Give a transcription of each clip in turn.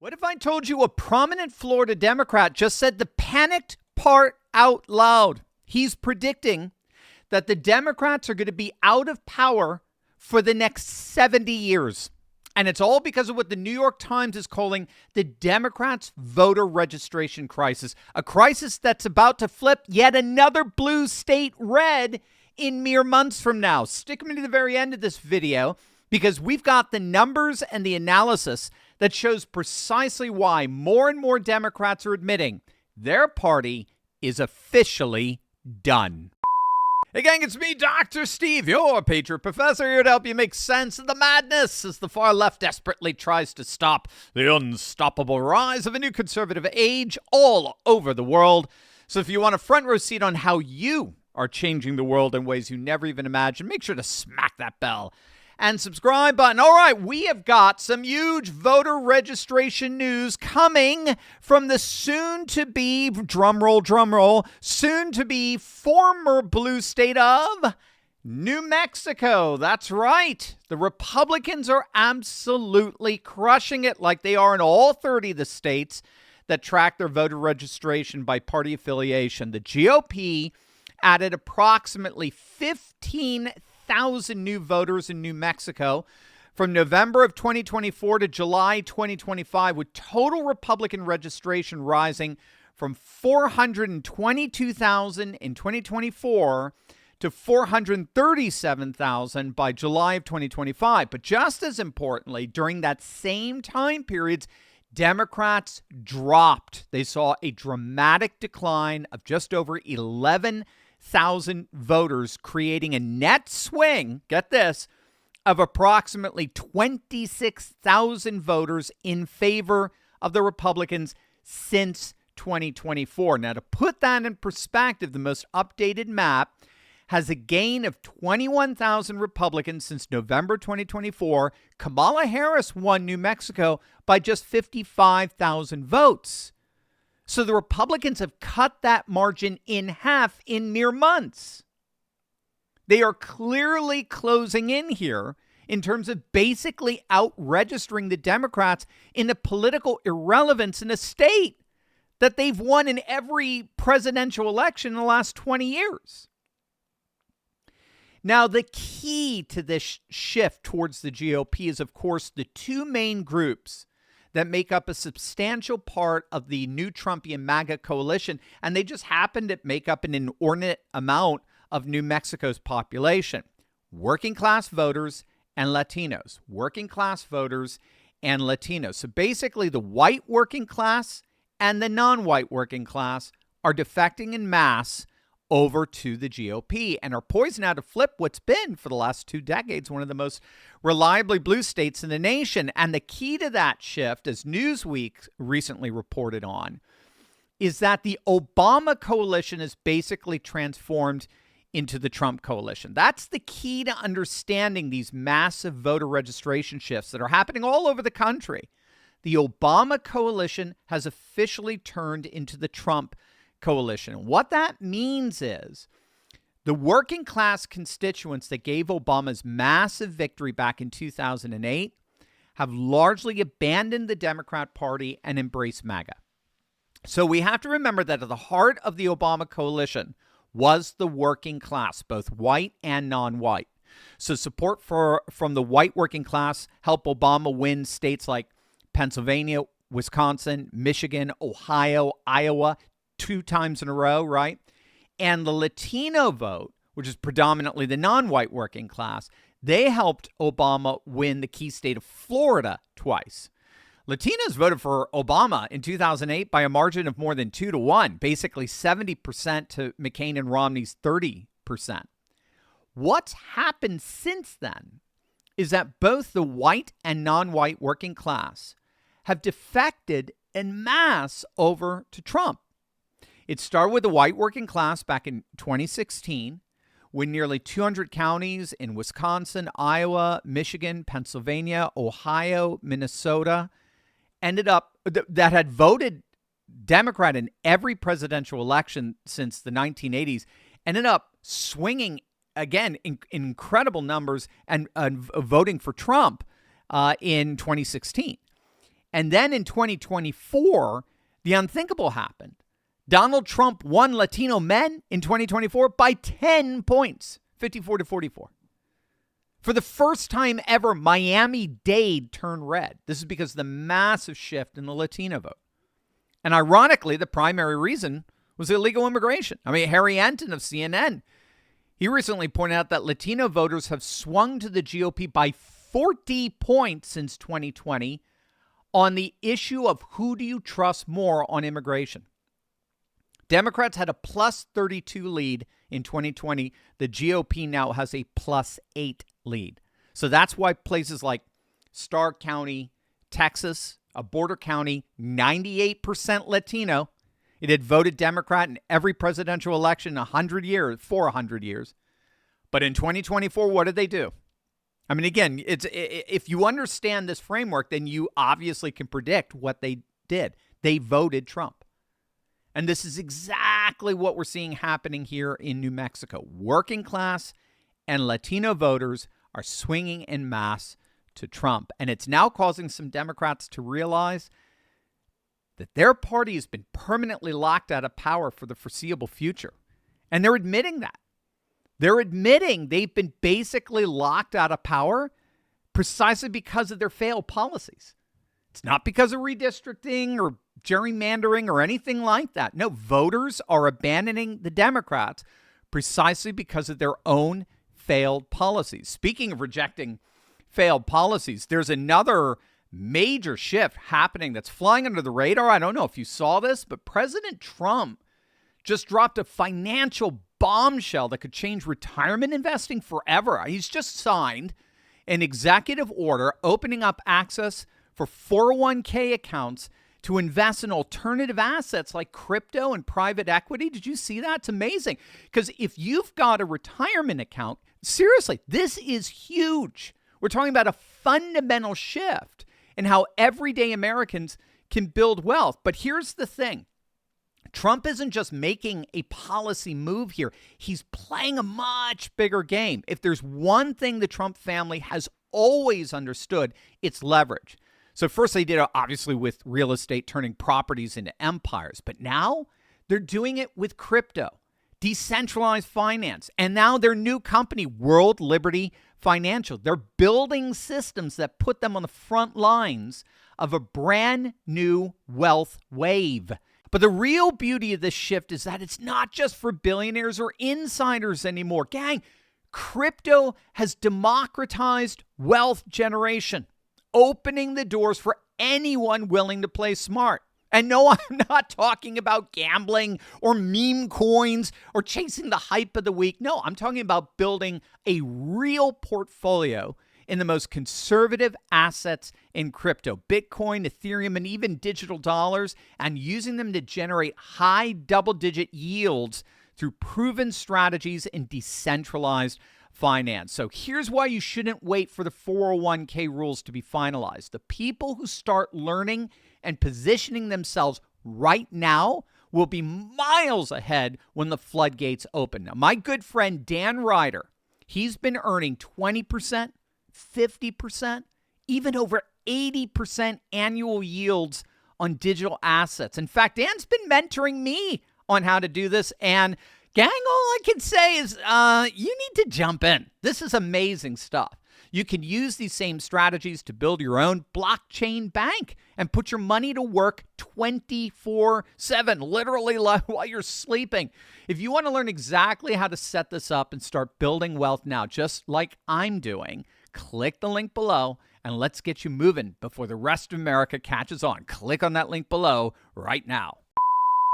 What if I told you a prominent Florida Democrat just said the panicked part out loud? He's predicting that the Democrats are going to be out of power for the next 70 years. And it's all because of what the New York Times is calling the Democrats' voter registration crisis, a crisis that's about to flip yet another blue state red in mere months from now. Stick with me to the very end of this video because we've got the numbers and the analysis that shows precisely why more and more Democrats are admitting their party is officially done. Hey gang, it's me, Dr. Steve, your Patriot Professor, here to help you make sense of the madness as the far left desperately tries to stop the unstoppable rise of a new conservative age all over the world. So if you want a front row seat on how you are changing the world in ways you never even imagined, make sure to smack that bell and subscribe button. All right, we have got some huge voter registration news coming from the soon-to-be, drumroll, soon-to-be former blue state of New Mexico. That's right. The Republicans are absolutely crushing it like they are in all 30 of the states that track their voter registration by party affiliation. The GOP added approximately 15,000 new voters in New Mexico from November of 2024 to July 2025, with total Republican registration rising from 422,000 in 2024 to 437,000 by July of 2025. But just as importantly, during that same time period, Democrats dropped. They saw a dramatic decline of just over 11,000 voters, creating a net swing, get this, of approximately 26,000 voters in favor of the Republicans since 2024. Now, to put that in perspective, the most updated map has a gain of 21,000 Republicans since November 2024. Kamala Harris won New Mexico by just 55,000 votes. So the Republicans have cut that margin in half in mere months. They are clearly closing in here in terms of basically out-registering the Democrats into political irrelevance in a state that they've won in every presidential election in the last 20 years. Now, the key to this shift towards the GOP is, of course, the two main groups that make up a substantial part of the new Trumpian MAGA coalition, and they just happen to make up an inordinate amount of New Mexico's population. Working class voters and Latinos. Working class voters and Latinos. So basically, the white working class and the non-white working class are defecting en masse over to the GOP and are poised now to flip what's been, for the last 2 decades, one of the most reliably blue states in the nation. And the key to that shift, as Newsweek recently reported on, is that the Obama coalition is basically transformed into the Trump coalition. That's the key to understanding these massive voter registration shifts that are happening all over the country. The Obama coalition has officially turned into the Trump coalition. What that means is the working class constituents that gave Obama's massive victory back in 2008 have largely abandoned the Democrat Party and embraced MAGA. So we have to remember that at the heart of the Obama coalition was the working class, both white and non-white. So support from the white working class helped Obama win states like Pennsylvania, Wisconsin, Michigan, Ohio, Iowa, 2 times in a row, right? And the Latino vote, which is predominantly the non-white working class, they helped Obama win the key state of Florida twice. Latinos voted for Obama in 2008 by a margin of more than 2-1, basically 70% to McCain and Romney's 30%. What's happened since then is that both the white and non-white working class have defected en masse over to Trump. It started with the white working class back in 2016, when nearly 200 counties in Wisconsin, Iowa, Michigan, Pennsylvania, Ohio, Minnesota ended up that had voted Democrat in every presidential election since the 1980s, ended up swinging again in incredible numbers and voting for Trump in 2016. And then in 2024, the unthinkable happened. Donald Trump won Latino men in 2024 by 10 points, 54-44. For the first time ever, Miami-Dade turned red. This is because of the massive shift in the Latino vote. And ironically, the primary reason was illegal immigration. I mean, Harry Enton of CNN, he recently pointed out that Latino voters have swung to the GOP by 40 points since 2020 on the issue of who do you trust more on immigration. Democrats had a plus 32 lead in 2020. The GOP now has a plus 8 lead. So that's why places like Stark County, Texas, a border county, 98% Latino. It had voted Democrat in every presidential election 100 years, for 100 years. But in 2024, what did they do? I mean, again, if you understand this framework, then you obviously can predict what they did. They voted Trump. And this is exactly what we're seeing happening here in New Mexico. Working class and Latino voters are swinging en masse to Trump. And it's now causing some Democrats to realize that their party has been permanently locked out of power for the foreseeable future. And they're admitting that. They're admitting they've been basically locked out of power precisely because of their failed policies. It's not because of redistricting or gerrymandering or anything like that. No, voters are abandoning the Democrats precisely because of their own failed policies. Speaking of rejecting failed policies, there's another major shift happening that's flying under the radar. I don't know if you saw this, but President Trump just dropped a financial bombshell that could change retirement investing forever. He's just signed an executive order opening up access for 401k accounts to invest in alternative assets like crypto and private equity. Did you see that? It's amazing. Because if you've got a retirement account, seriously, this is huge. We're talking about a fundamental shift in how everyday Americans can build wealth. But here's the thing. Trump isn't just making a policy move here. He's playing a much bigger game. If there's one thing the Trump family has always understood, it's leverage. So first they did it obviously with real estate, turning properties into empires. But now they're doing it with crypto, decentralized finance, and now their new company, World Liberty Financial. They're building systems that put them on the front lines of a brand new wealth wave. But the real beauty of this shift is that it's not just for billionaires or insiders anymore. Gang, crypto has democratized wealth generation, opening the doors for anyone willing to play smart. And no, I'm not talking about gambling or meme coins or chasing the hype of the week. No, I'm talking about building a real portfolio in the most conservative assets in crypto, Bitcoin, Ethereum, and even digital dollars, and using them to generate high double-digit yields through proven strategies in decentralized finance. So here's why you shouldn't wait for the 401k rules to be finalized. The people who start learning and positioning themselves right now will be miles ahead when the floodgates open. Now, my good friend Dan Ryder, he's been earning 20%, 50%, even over 80% annual yields on digital assets. In fact, Dan's been mentoring me on how to do this. And gang, all I can say is you need to jump in. This is amazing stuff. You can use these same strategies to build your own blockchain bank and put your money to work 24/7, literally while you're sleeping. If you want to learn exactly how to set this up and start building wealth now, just like I'm doing, click the link below and let's get you moving before the rest of America catches on. Click on that link below right now.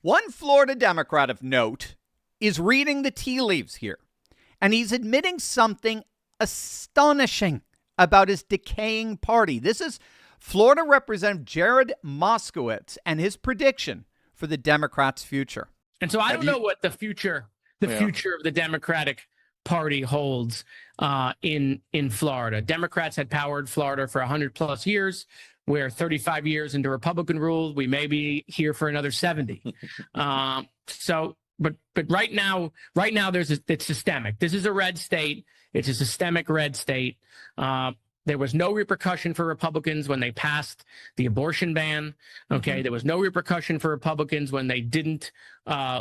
One Florida Democrat of note is reading the tea leaves here, and he's admitting something astonishing about his decaying party. This is Florida Representative Jared Moskowitz and his prediction for the Democrats' future. And so I don't know what the future of the Democratic Party holds in Florida. Democrats had powered Florida for 100 plus years. We're 35 years into Republican rule. We may be here for another 70. But right now, it's systemic. This is a red state. It's a systemic red state. There was no repercussion for Republicans when they passed the abortion ban. Okay. There was no repercussion for Republicans when they didn't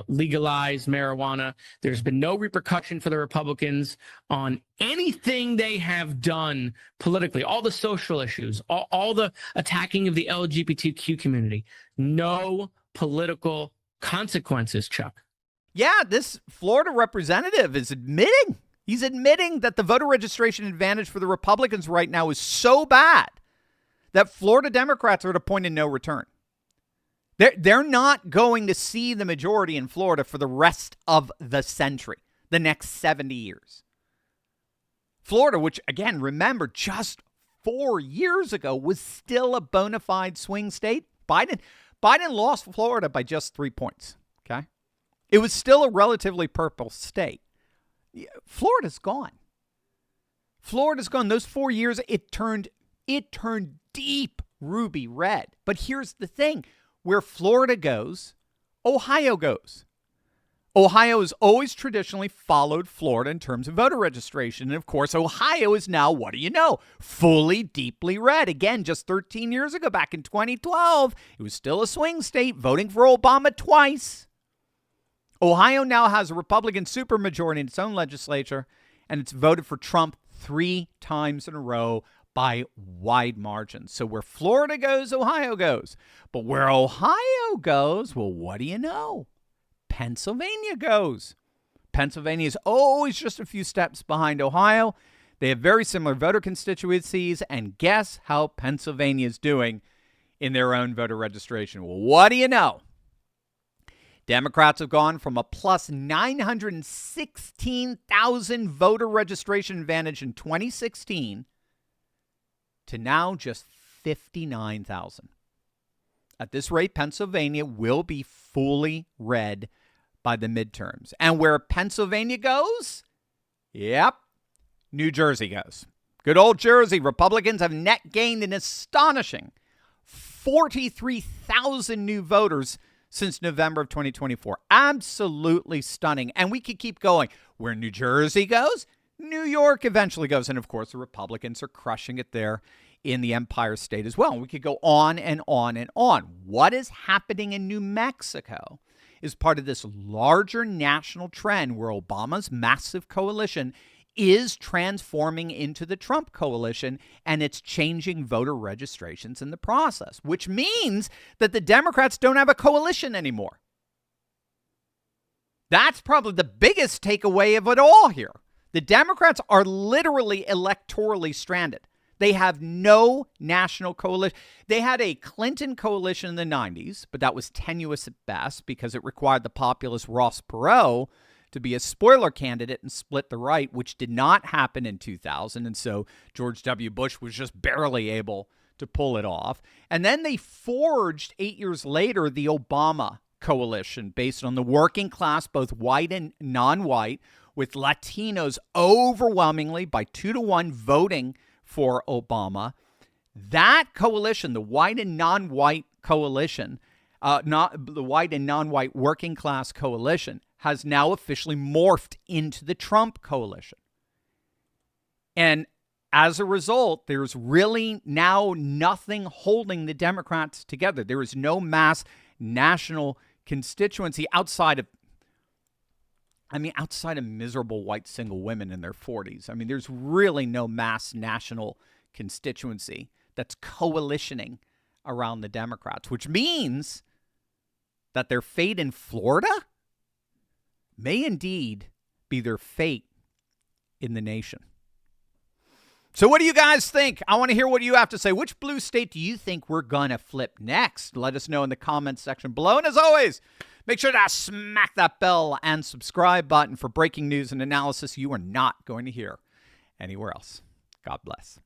legalize marijuana. There's been no repercussion for the Republicans on anything they have done politically, all the social issues, all the attacking of the LGBTQ community. No political consequences, Chuck. Yeah, this Florida representative is admitting. He's admitting that the voter registration advantage for the Republicans right now is so bad that Florida Democrats are at a point of no return. They're not going to see the majority in Florida for the rest of the century, the next 70 years. Florida, which, again, remember, just 4 years ago was still a bona fide swing state. Biden lost Florida by just 3 points, okay? It was still a relatively purple state. Florida's gone. Florida's gone. Those 4 years, it turned deep ruby red. But here's the thing. Where Florida goes, Ohio goes. Ohio has always traditionally followed Florida in terms of voter registration. And, of course, Ohio is now, what do you know, fully deeply red. Again, just 13 years ago, back in 2012, it was still a swing state, voting for Obama twice. Ohio now has a Republican supermajority in its own legislature, and it's voted for Trump 3 times in a row by wide margins. So where Florida goes, Ohio goes. But where Ohio goes, well, what do you know? Pennsylvania goes. Pennsylvania is always just a few steps behind Ohio. They have very similar voter constituencies, and guess how Pennsylvania is doing in their own voter registration? Well, what do you know? Democrats have gone from a plus 916,000 voter registration advantage in 2016 to now just 59,000. At this rate, Pennsylvania will be fully red by the midterms. And where Pennsylvania goes, yep, New Jersey goes. Good old Jersey. Republicans have net gained an astonishing 43,000 new voters since November of 2024. Absolutely stunning. And we could keep going. Where New Jersey goes, New York eventually goes. And, of course, the Republicans are crushing it there in the Empire State as well. And we could go on and on and on. What is happening in New Mexico is part of this larger national trend where Obama's massive coalition is transforming into the Trump coalition, and it's changing voter registrations in the process, which means that the Democrats don't have a coalition anymore. That's probably the biggest takeaway of it all here. The Democrats are literally electorally stranded. They have no national coalition. They had a Clinton coalition in the 90s, but that was tenuous at best because it required the populist Ross Perot to be a spoiler candidate and split the right, which did not happen in 2000. And so George W. Bush was just barely able to pull it off. And then they forged 8 years later the Obama coalition based on the working class, both white and non-white, with Latinos overwhelmingly by 2-1 voting for Obama. That coalition, the white and non-white coalition, not the white and non-white working class coalition, has now officially morphed into the Trump coalition. And as a result, there's really now nothing holding the Democrats together. There is no mass national constituency outside of miserable white single women in their 40s. I mean, there's really no mass national constituency that's coalitioning around the Democrats, which means that their fate in Florida may indeed be their fate in the nation. So what do you guys think? I want to hear what you have to say. Which blue state do you think we're going to flip next? Let us know in the comments section below. And as always, make sure to smack that bell and subscribe button for breaking news and analysis you are not going to hear anywhere else. God bless.